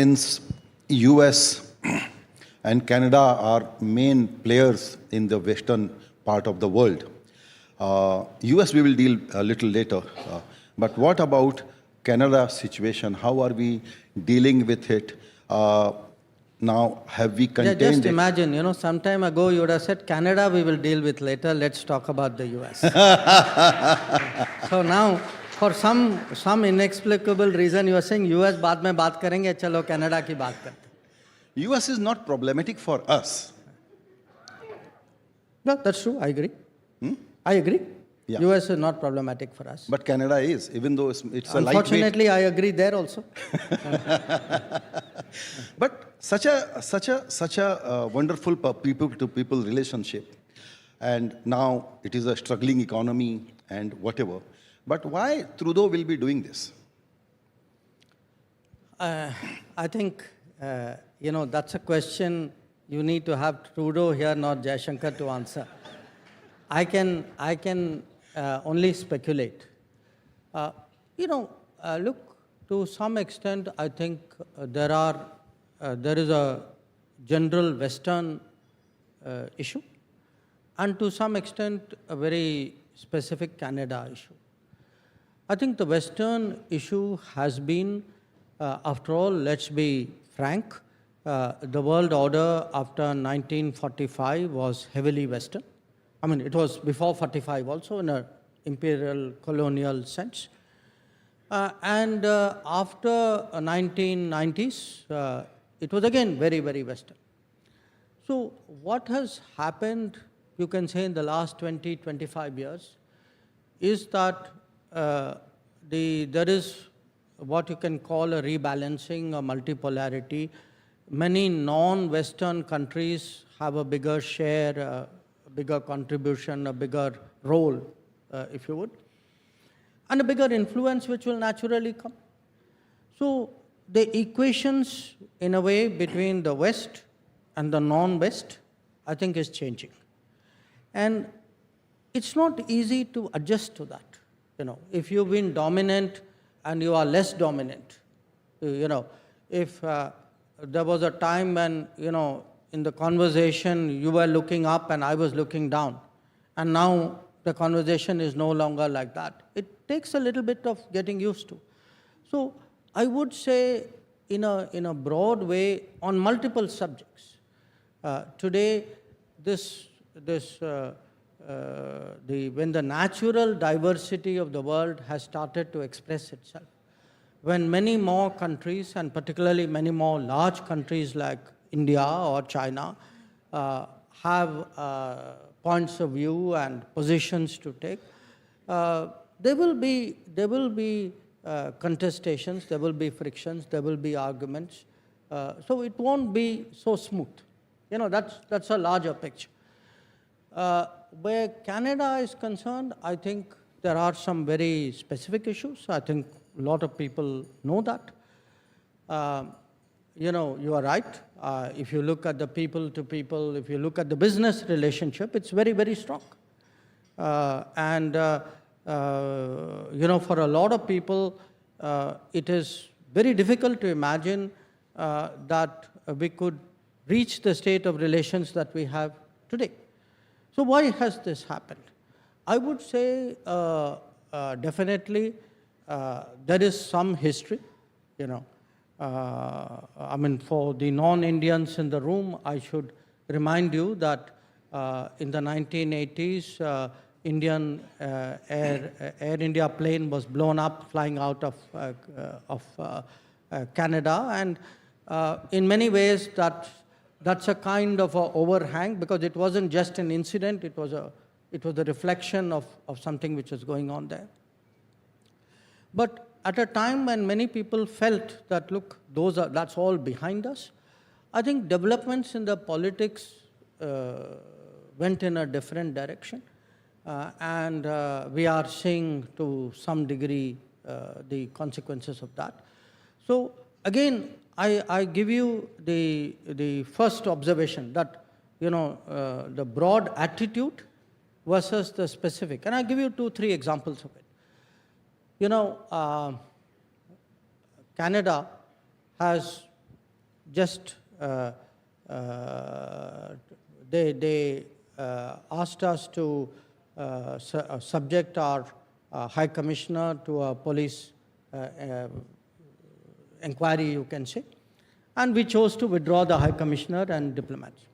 Since US and Canada are main players in the western part of the world, US we will deal a little later. But what about Canada's situation? How are we dealing with it? Now, have we contained Just it? imagine, some time ago you would have said, Canada we will deal with later, let's talk about the US. So now, for some inexplicable reason, you are saying US बाद में बात करेंगे, चलो Canada की बात करते हैं. US is not problematic for us. No, that's true, I agree. I agree. Yeah. US is not problematic for us. But Canada is, even though it's a lightweight. Unfortunately, I agree there also. But such a wonderful people-to-people relationship, and now it is a struggling economy and whatever. But why Trudeau will be doing this? I think, that's a question you need to have Trudeau here, not Jaishankar, to answer. I can only speculate. Look, to some extent, I think there is a general Western issue, and to some extent, a very specific Canada issue. I think the Western issue has been, after all, let's be frank, the world order after 1945 was heavily Western. I mean, it was before 45 also in an imperial colonial sense. And after 1990s, it was again very, very Western. So what has happened, you can say, in the last 20, 25 years, is that there is what you can call a rebalancing, a multipolarity. Many non-Western countries have a bigger share, a bigger contribution, a bigger role, if you would, and a bigger influence which will naturally come. So the equations, in a way, between the West and the non-West, I think is changing. And it's not easy to adjust to that. If you've been dominant and you are less dominant, if there was a time when, in the conversation you were looking up and I was looking down, and now the conversation is no longer like that. It takes a little bit of getting used to. So I would say, in a broad way, on multiple subjects, today when the natural diversity of the world has started to express itself, when many more countries, and particularly many more large countries like India or China, have points of view and positions to take, there will be contestations, there will be frictions, there will be arguments. So it won't be so smooth. That's a larger picture. Where Canada is concerned, I think there are some very specific issues. I think a lot of people know that. You are right. If you look at the people to people, if you look at the business relationship, it's very, very strong. For a lot of people, it is very difficult to imagine that we could reach the state of relations that we have today. So why has this happened? I would say definitely there is some history, for the non-Indians in the room, I should remind you that in the 1980s, Indian Air India plane was blown up flying out of Canada, and in many ways that's a kind of a overhang, because it wasn't just an incident, it was a reflection of something which was going on there. But at a time when many people felt that, look, that's all behind us, I think developments in the politics went in a different direction. And we are seeing to some degree the consequences of that. So again, I give you the first observation that, the broad attitude versus the specific. And I'll give you 2-3 examples of it. Canada has just they asked us to subject our High Commissioner to a police inquiry, you can say, and we chose to withdraw the High Commissioner and diplomats.